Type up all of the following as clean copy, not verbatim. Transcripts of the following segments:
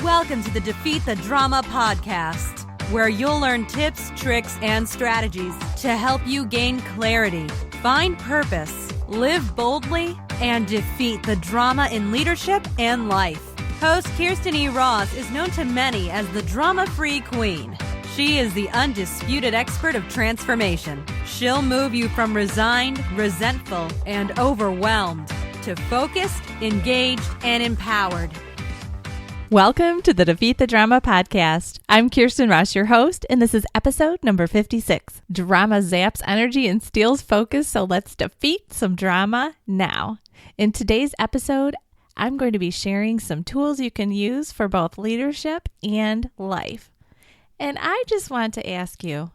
Welcome to the Defeat the Drama podcast, where you'll learn tips, tricks, and strategies to help you gain clarity, find purpose, live boldly, and defeat the drama in leadership and life. Host Kirsten E. Ross is known to many as the drama-free queen. She is the undisputed expert of transformation. She'll move you from resigned, resentful, and overwhelmed to focused, engaged, and empowered. Welcome to the Defeat the Drama podcast. I'm Kirsten Ross, your host, and this is episode number 56. Drama zaps energy and steals focus, so let's defeat some drama now. In today's episode, I'm going to be sharing some tools you can use for both leadership and life. And I just want to ask you,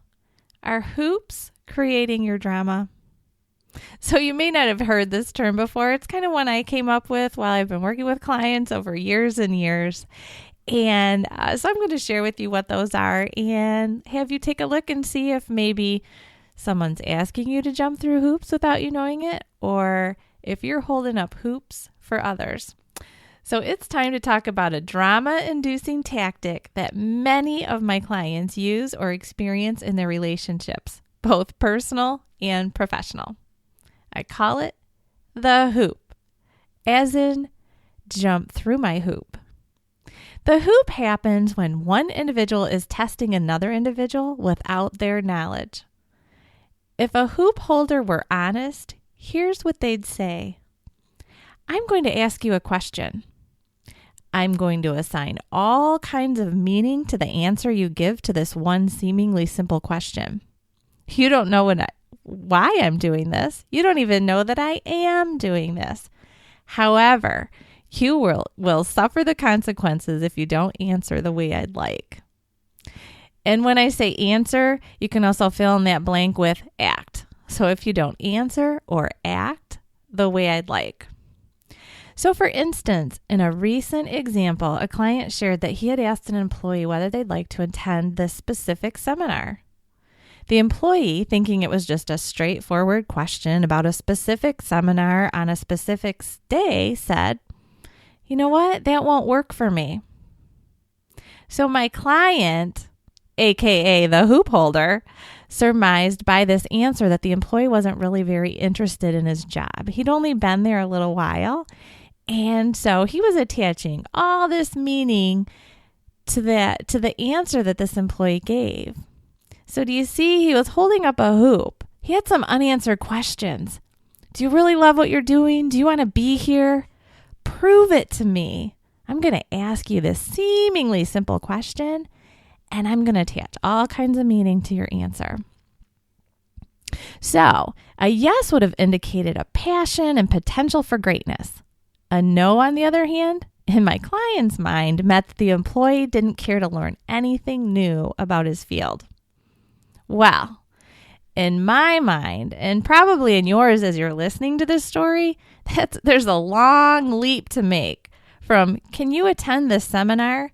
are hoops creating your drama? So you may not have heard this term before. It's kind of one I came up with while I've been working with clients over years and years. And so I'm going to share with you what those are and have you take a look and see if maybe someone's asking you to jump through hoops without you knowing it, or if you're holding up hoops for others. So it's time to talk about a drama-inducing tactic that many of my clients use or experience in their relationships, both personal and professional. I call it the hoop, as in jump through my hoop. The hoop happens when one individual is testing another individual without their knowledge. If a hoop holder were honest, here's what they'd say. I'm going to ask you a question. I'm going to assign all kinds of meaning to the answer you give to this one seemingly simple question. You don't know why I'm doing this. You don't even know that I am doing this. However, you will suffer the consequences if you don't answer the way I'd like. And when I say answer, you can also fill in that blank with act. So if you don't answer or act the way I'd like. So for instance, in a recent example, a client shared that he had asked an employee whether they'd like to attend this specific seminar. The employee, thinking it was just a straightforward question about a specific seminar on a specific day, said, "You know what? That won't work for me." So my client, aka the hoop holder, surmised by this answer that the employee wasn't really very interested in his job. He'd only been there a little while, and so he was attaching all this meaning to the answer that this employee gave. So do you see, he was holding up a hoop. He had some unanswered questions. Do you really love what you're doing? Do you want to be here? Prove it to me. I'm going to ask you this seemingly simple question, and I'm going to attach all kinds of meaning to your answer. So a yes would have indicated a passion and potential for greatness. A no, on the other hand, in my client's mind, meant that the employee didn't care to learn anything new about his field. Well, in my mind, and probably in yours as you're listening to this story, there's a long leap to make from, can you attend this seminar,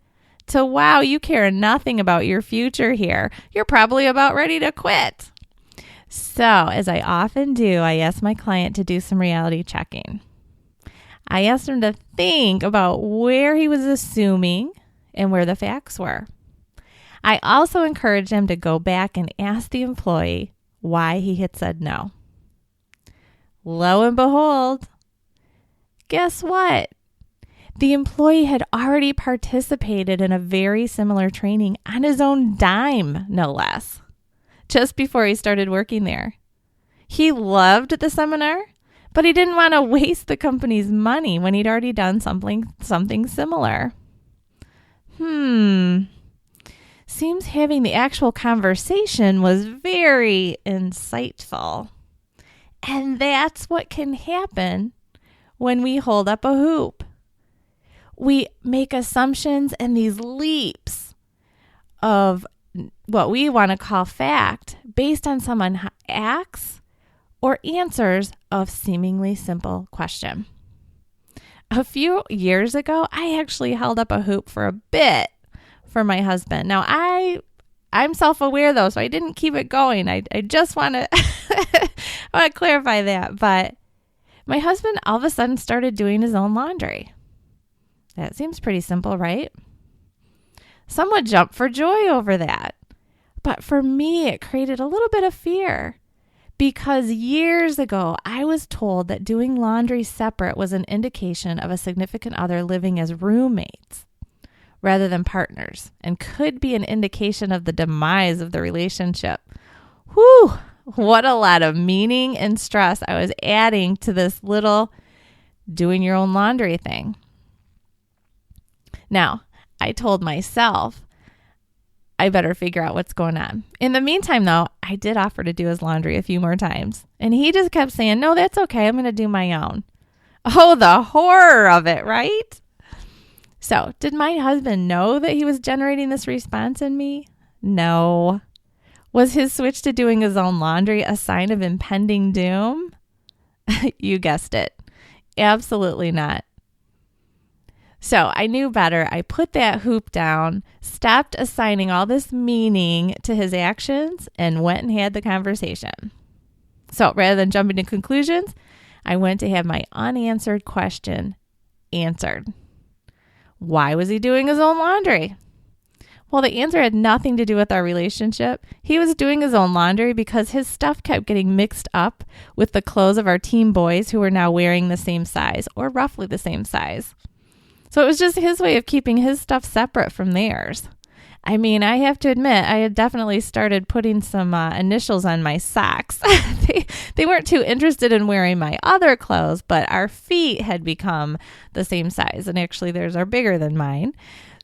to, wow, you care nothing about your future here. You're probably about ready to quit. So, as I often do, I ask my client to do some reality checking. I asked him to think about where he was assuming and where the facts were. I also encouraged him to go back and ask the employee why he had said no. Lo and behold, guess what? The employee had already participated in a very similar training on his own dime, no less, just before he started working there. He loved the seminar, but he didn't want to waste the company's money when he'd already done something similar. Seems having the actual conversation was very insightful. And that's what can happen when we hold up a hoop. We make assumptions and these leaps of what we want to call fact based on someone acts or answers of seemingly simple question. A few years ago, I actually held up a hoop for a bit for my husband. Now, I'm self-aware though, so I didn't keep it going. I just want to clarify that. But my husband all of a sudden started doing his own laundry. That seems pretty simple, right? Some would jump for joy over that. But for me, it created a little bit of fear because years ago, I was told that doing laundry separate was an indication of a significant other living as roommates rather than partners and could be an indication of the demise of the relationship. Whew, what a lot of meaning and stress I was adding to this little doing your own laundry thing. Now, I told myself I better figure out what's going on. In the meantime, though, I did offer to do his laundry a few more times. And he just kept saying, no, that's okay. I'm going to do my own. Oh, the horror of it, right? So, did my husband know that he was generating this response in me? No. Was his switch to doing his own laundry a sign of impending doom? You guessed it. Absolutely not. So I knew better. I put that hoop down, stopped assigning all this meaning to his actions, and went and had the conversation. So rather than jumping to conclusions, I went to have my unanswered question answered. Why was he doing his own laundry? Well, the answer had nothing to do with our relationship. He was doing his own laundry because his stuff kept getting mixed up with the clothes of our team boys who were now wearing the same size or roughly the same size. So it was just his way of keeping his stuff separate from theirs. I mean, I have to admit, I had definitely started putting some initials on my socks. They weren't too interested in wearing my other clothes, but our feet had become the same size. And actually, theirs are bigger than mine.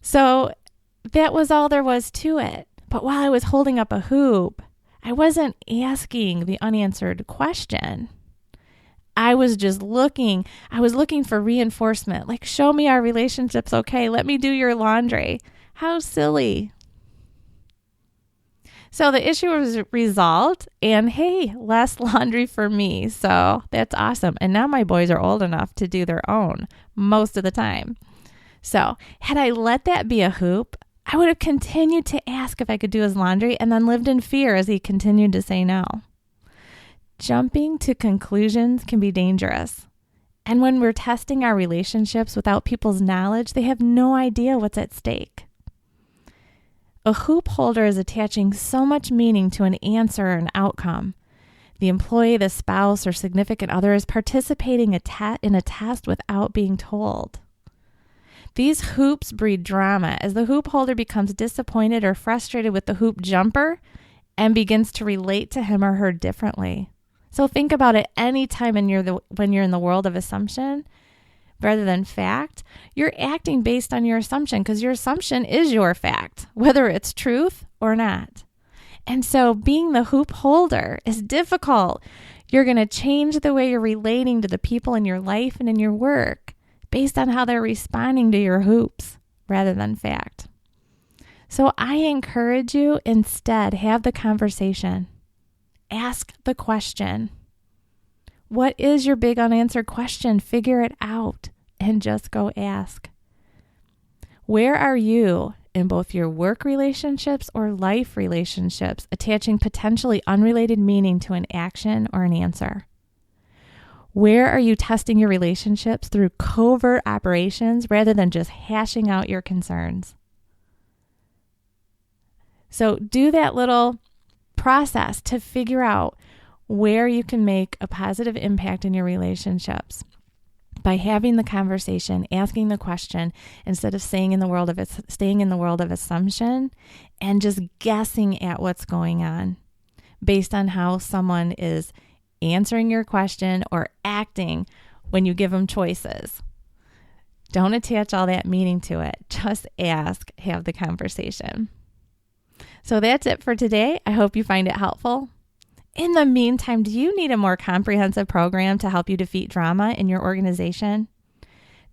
So that was all there was to it. But while I was holding up a hoop, I wasn't asking the unanswered question. I was just looking. I was looking for reinforcement. Like, show me our relationship's okay. Let me do your laundry. How silly. So the issue was resolved, and hey, less laundry for me. So that's awesome. And now my boys are old enough to do their own most of the time. So had I let that be a hoop, I would have continued to ask if I could do his laundry and then lived in fear as he continued to say no. Jumping to conclusions can be dangerous. And when we're testing our relationships without people's knowledge, they have no idea what's at stake. A hoop holder is attaching so much meaning to an answer or an outcome. The employee, the spouse, or significant other is participating in a test without being told. These hoops breed drama as the hoop holder becomes disappointed or frustrated with the hoop jumper and begins to relate to him or her differently. So think about it any time when you're in the world of assumption rather than fact. You're acting based on your assumption because your assumption is your fact, whether it's truth or not. And so being the hoop holder is difficult. You're going to change the way you're relating to the people in your life and in your work based on how they're responding to your hoops rather than fact. So I encourage you instead, have the conversation. Ask the question. What is your big unanswered question? Figure it out and just go ask. Where are you in both your work relationships or life relationships attaching potentially unrelated meaning to an action or an answer? Where are you testing your relationships through covert operations rather than just hashing out your concerns? So do that little process to figure out where you can make a positive impact in your relationships by having the conversation, asking the question instead of staying in the world of assumption and just guessing at what's going on based on how someone is answering your question or acting when you give them choices. Don't attach all that meaning to it. Just ask, have the conversation. So that's it for today. I hope you find it helpful. In the meantime, do you need a more comprehensive program to help you defeat drama in your organization?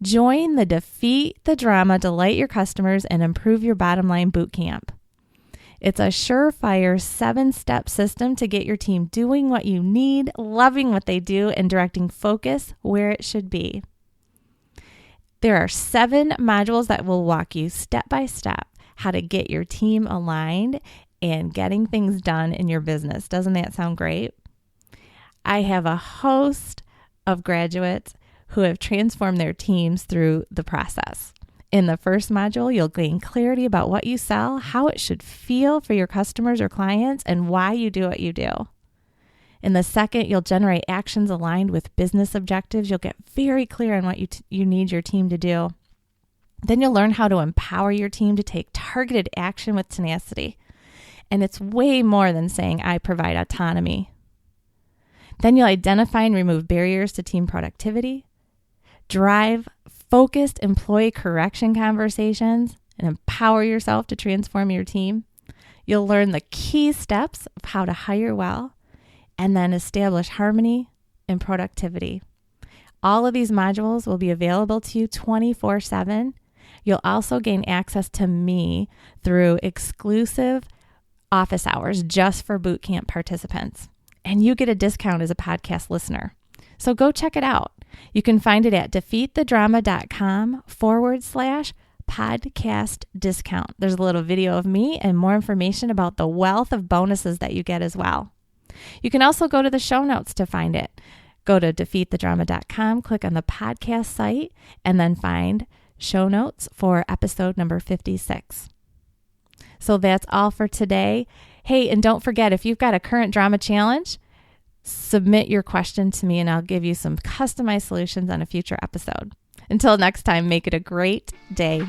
Join the Defeat the Drama, Delight Your Customers, and Improve Your Bottom Line Bootcamp. It's a surefire 7-step system to get your team doing what you need, loving what they do, and directing focus where it should be. There are 7 modules that will walk you step by step how to get your team aligned and getting things done in your business. Doesn't that sound great? I have a host of graduates who have transformed their teams through the process. In the first module, you'll gain clarity about what you sell, how it should feel for your customers or clients, and why you do what you do. In the second, you'll generate actions aligned with business objectives. You'll get very clear on what you need your team to do. Then you'll learn how to empower your team to take targeted action with tenacity. And it's way more than saying, I provide autonomy. Then you'll identify and remove barriers to team productivity, drive focused employee correction conversations, and empower yourself to transform your team. You'll learn the key steps of how to hire well, and then establish harmony and productivity. All of these modules will be available to you 24/7. You'll also gain access to me through exclusive office hours just for bootcamp participants. And you get a discount as a podcast listener. So go check it out. You can find it at defeatthedrama.com/podcast discount. There's a little video of me and more information about the wealth of bonuses that you get as well. You can also go to the show notes to find it. Go to defeatthedrama.com, click on the podcast site, and then find show notes for episode number 56. So that's all for today. Hey, and don't forget, if you've got a current drama challenge, submit your question to me and I'll give you some customized solutions on a future episode. Until next time, make it a great day.